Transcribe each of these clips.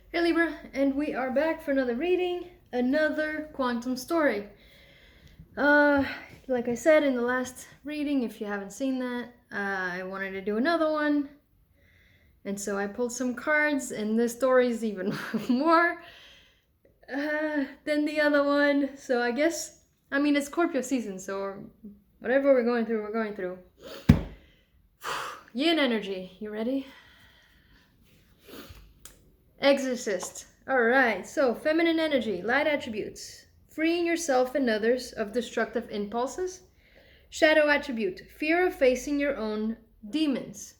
Hey Libra, and we are back for another reading, another quantum story. Uh, like I said in the last reading, if you haven't seen that, I wanted to do another one. And so I pulled some cards, and this story is even more than the other one. So I guess, it's Scorpio season, so whatever we're going through, we're going through. Yin energy, you ready? Exorcist. Alright, so feminine energy, light attributes. Freeing yourself and others of destructive impulses. Shadow attribute, fear of facing your own demons.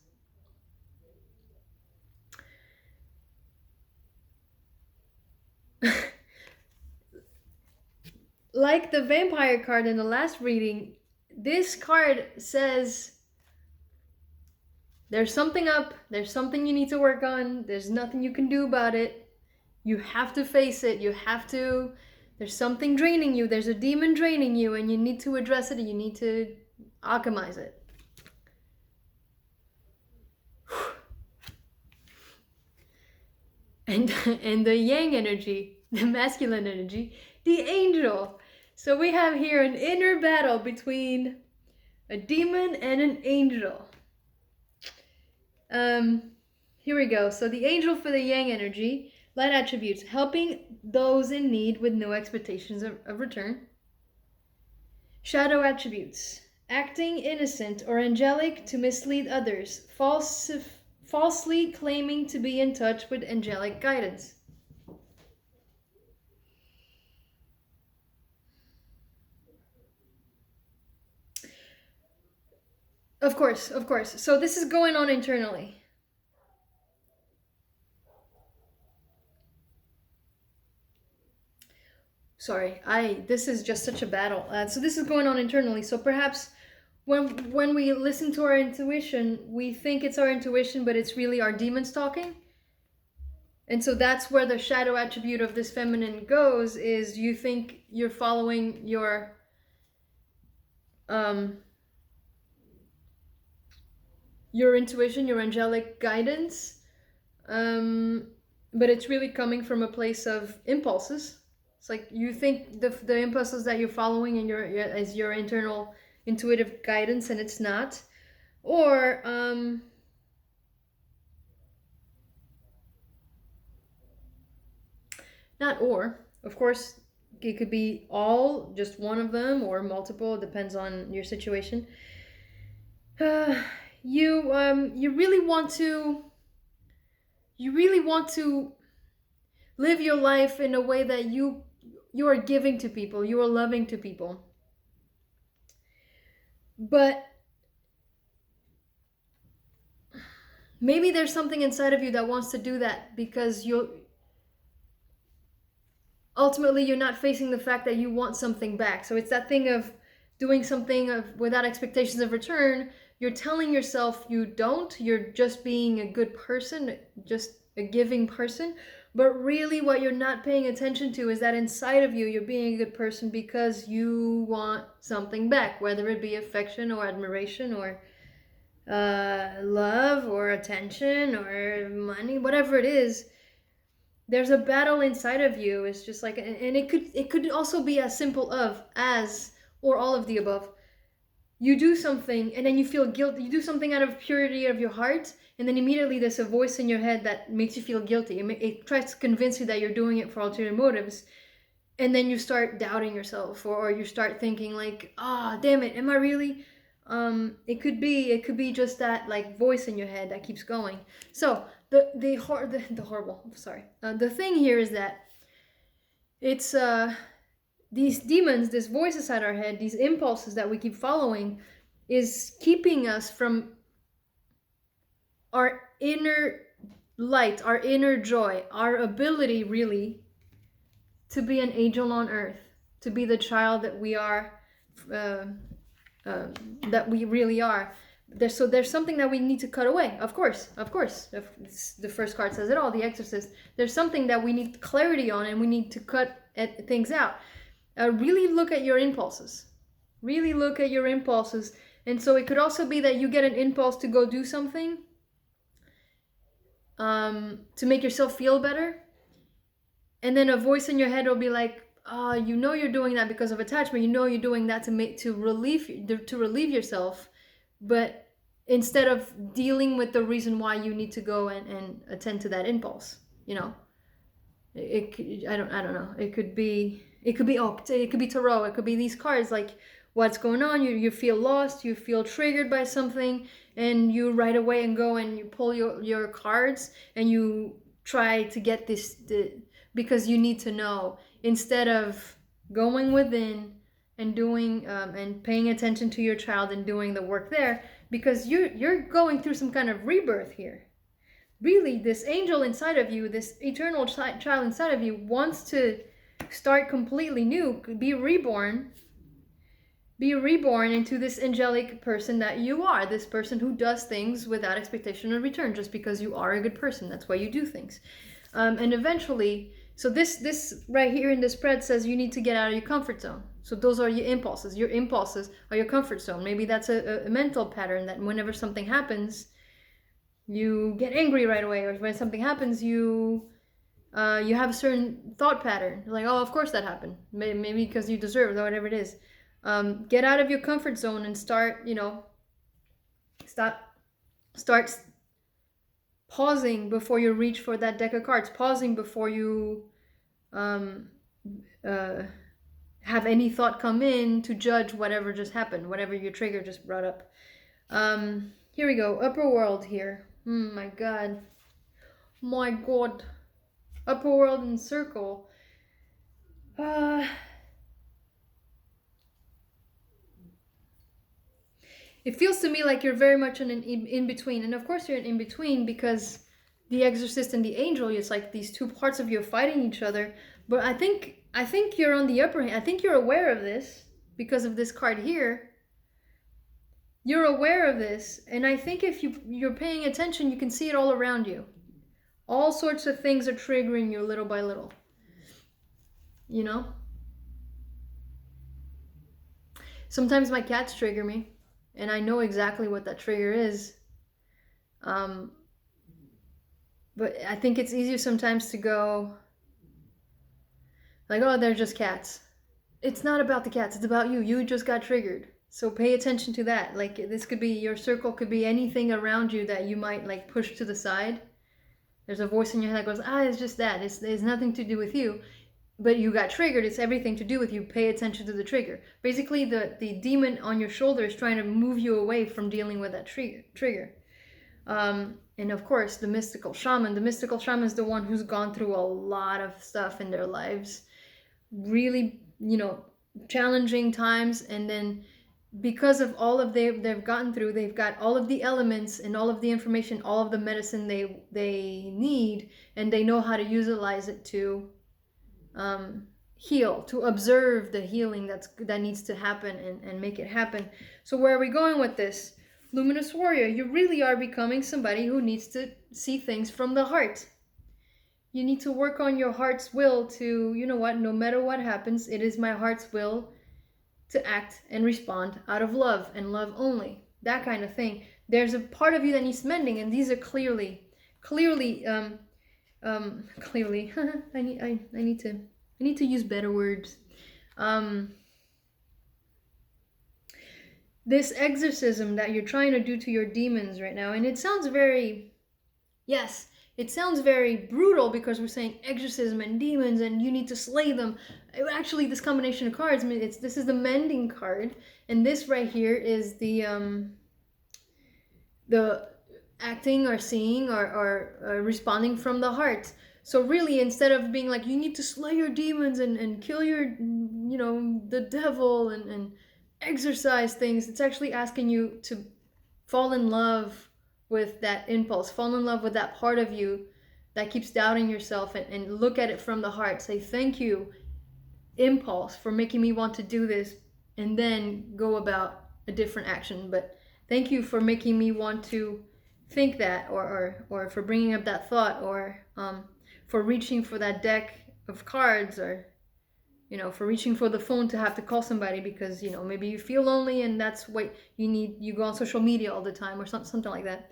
Like the vampire card in the last reading, this card says there's something up, there's something you need to work on, there's nothing you can do about it. You have to face it, there's something draining you, there's a demon draining you, and you need to address it and you need to alchemize it. And the yang energy, the masculine energy, the angel. So we have here an inner battle between a demon and an angel. Here we go. So the angel for the yang energy, light attributes, helping those in need with no expectations of return. Shadow attributes, acting innocent or angelic to mislead others, falsely claiming to be in touch with angelic guidance. Of course. So this is going on internally. Sorry, this is just such a battle. So this is going on internally. So perhaps when we listen to our intuition, we think it's our intuition, but it's really our demons talking. And so that's where the shadow attribute of this feminine goes, is you think you're following your intuition, your angelic guidance, but it's really coming from a place of impulses. It's like you think the impulses that you're following and as your internal intuitive guidance, and it's not. Or not or. Of course, it could be all, just one of them, or multiple. It depends on your situation. You really want to live your life in a way that you are giving to people, you are loving to people. But maybe there's something inside of you that wants to do that because ultimately you're not facing the fact that you want something back. So it's that thing of doing something without expectations of return. You're telling yourself you don't, you're just being a good person, just a giving person. But really what you're not paying attention to is that inside of you, you're being a good person because you want something back, whether it be affection or admiration or love or attention or money, whatever it is. There's a battle inside of you. It's just like, and it could also be as simple as or all of the above. You do something and then you feel guilty. You do something out of purity of your heart, and then immediately there's a voice in your head that makes you feel guilty. It tries to convince you that you're doing it for ulterior motives, and then you start doubting yourself, or you start thinking like, damn it, am I really? It could be just that like voice in your head that keeps going. So the horrible. Sorry. The thing here is that it's these demons, this voice inside our head, these impulses that we keep following, is keeping us from our inner light, our inner joy, our ability really to be an angel on earth, to be the child that we are, that we really are. There's something that we need to cut away. Of course. The first card says it all, the Exorcist. There's something that we need clarity on, and we need to cut things out. Really look at your impulses. And so it could also be that you get an impulse to go do something to make yourself feel better. and then a voice in your head will be like, you know you're doing that because of attachment. You know you're doing that to relieve yourself, but instead of dealing with the reason why you need to go and attend to that impulse, you know, I don't know. It could be tarot. It could be these cards, like what's going on. You feel lost. You feel triggered by something, and you right away and go and you pull your cards and you try to get because you need to know, instead of going within and doing and paying attention to your child and doing the work there, because you're going through some kind of rebirth here. Really, this angel inside of you, this eternal child inside of you, wants to start completely new, be reborn into this angelic person that you are, this person who does things without expectation of return, just because you are a good person. That's why you do things. And eventually, so this right here in the spread says you need to get out of your comfort zone. So those are your impulses. Your impulses are your comfort zone. Maybe that's a mental pattern that whenever something happens, you get angry right away, or when something happens, you have a certain thought pattern, like, oh, of course that happened, maybe because you deserve it, or whatever it is. Get out of your comfort zone and start pausing before you reach for that deck of cards, pausing before you have any thought come in to judge whatever just happened, whatever your trigger just brought up. Here we go, upper world here. My god. Upper world in circle. It feels to me like you're very much in between. And of course you're in between because the exorcist and the angel, it's like these two parts of you fighting each other. But I think you're on the upper hand. I think you're aware of this because of this card here. You're aware of this, and I think if you're paying attention, you can see it all around you. All sorts of things are triggering you little by little. You know? Sometimes my cats trigger me, and I know exactly what that trigger is. But I think it's easier sometimes to go like, oh, they're just cats. It's not about the cats, it's about you. You just got triggered. So pay attention to that. Like, this could be, your circle could be anything around you that you might like push to the side. There's a voice in your head that goes, it's just that. It's nothing to do with you. But you got triggered. It's everything to do with you. Pay attention to the trigger. Basically, the demon on your shoulder is trying to move you away from dealing with that trigger. And of course, the mystical shaman. The mystical shaman is the one who's gone through a lot of stuff in their lives. Really, challenging times, and then because of all of they've gotten through, they've got all of the elements and all of the information, all of the medicine they need, and they know how to utilize it to heal, to observe the healing that needs to happen and make it happen. So where are we going with this? Luminous warrior, you really are becoming somebody who needs to see things from the heart. You need to work on your heart's will to, no matter what happens, it is my heart's will to act and respond out of love and love only. That kind of thing. There's a part of you that needs mending, and these are clearly I need to use better words. This exorcism that you're trying to do to your demons right now, and it sounds very brutal because we're saying exorcism and demons and you need to slay them. Actually, this combination of cards, this is the mending card, and this right here is the acting or seeing or responding from the heart. So really, instead of being like, you need to slay your demons and kill your, the devil and exorcise things, it's actually asking you to fall in love with that impulse, fall in love with that part of you that keeps doubting yourself, and look at it from the heart. Say, thank you, impulse, for making me want to do this, and then go about a different action. But thank you for making me want to think that, or for bringing up that thought, or for reaching for that deck of cards, or for reaching for the phone to have to call somebody because maybe you feel lonely and that's what you need. You go on social media all the time or something like that.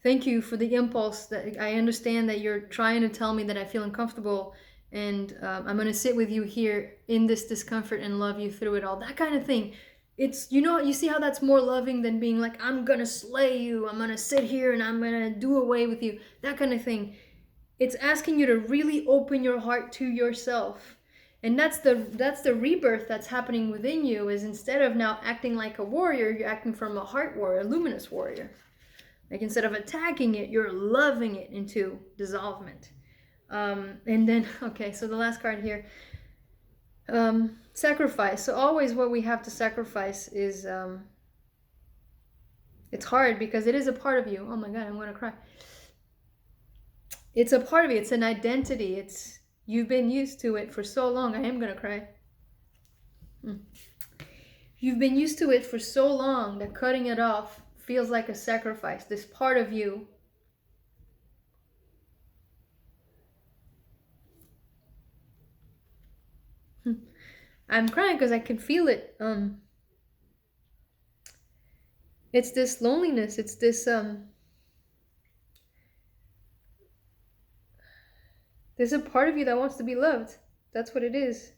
Thank you for the impulse. That I understand that you're trying to tell me that I feel uncomfortable, and I'm gonna sit with you here in this discomfort and love you through it all. That kind of thing. It's, you know, you see how that's more loving than being like, I'm gonna slay you, I'm gonna sit here and I'm gonna do away with you. That kind of thing. It's asking you to really open your heart to yourself. And that's the rebirth that's happening within you, is instead of now acting like a warrior, you're acting from a heart warrior, a luminous warrior. Like instead of attacking it, you're loving it into dissolvement. And then, okay, so the last card here, sacrifice. So always what we have to sacrifice is, it's hard because it is a part of you. Oh my God, I'm gonna cry. It's a part of you. It's an identity. You've been used to it for so long. I am gonna cry. You've been used to it for so long that cutting it off feels like a sacrifice. This part of you I'm crying because I can feel it. It's this loneliness. It's this there's a part of you that wants to be loved. That's what it is.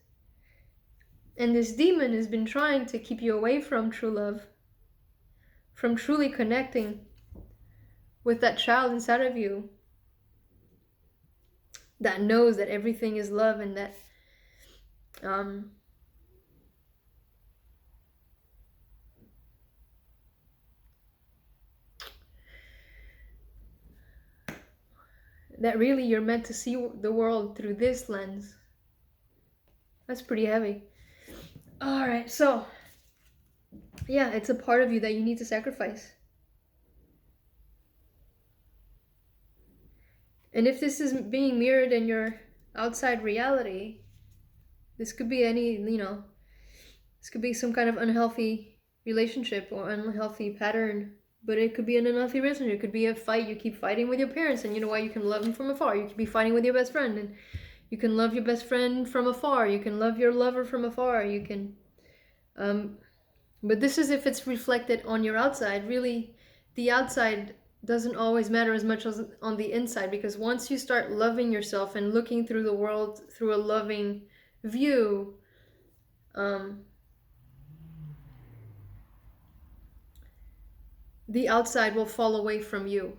And this demon has been trying to keep you away from true love, from truly connecting with that child inside of you that knows that everything is love, and that that really you're meant to see the world through this lens. That's pretty heavy. All right, so yeah, it's a part of you that you need to sacrifice. And if this is being mirrored in your outside reality, this could be any, this could be some kind of unhealthy relationship or unhealthy pattern. But it could be an unhealthy relationship. It could be a fight. You keep fighting with your parents, and you know why? You can love them from afar. You could be fighting with your best friend, and you can love your best friend from afar. You can love your lover from afar. You can, but this is if it's reflected on your outside. Really, the outside doesn't always matter as much as on the inside, because once you start loving yourself and looking through the world through a loving view, the outside will fall away from you,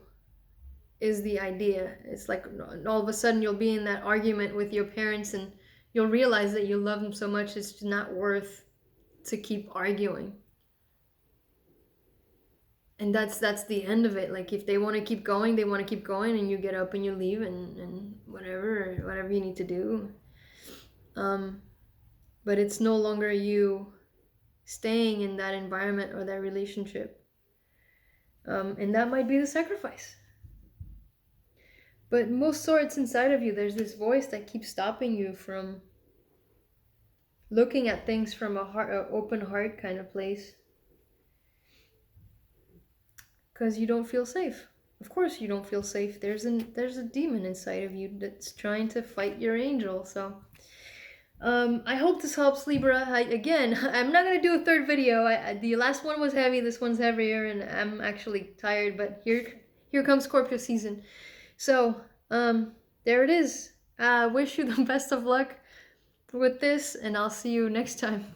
is the idea. It's like all of a sudden you'll be in that argument with your parents, and you'll realize that you love them so much it's not worth to keep arguing. And that's the end of it. Like if they want to keep going, they want to keep going, and you get up and you leave, and whatever you need to do. But it's no longer you staying in that environment or that relationship. And that might be the sacrifice. But most sorts inside of you, there's this voice that keeps stopping you from looking at things from a open heart kind of place. Because you don't feel safe. Of course you don't feel safe. There's a demon inside of you that's trying to fight your angel. So I hope this helps, Libra. Again, I'm not going to do a third video. The last one was heavy, this one's heavier, and I'm actually tired, but here comes Scorpio season. So, there it is. I wish you the best of luck with this, and I'll see you next time.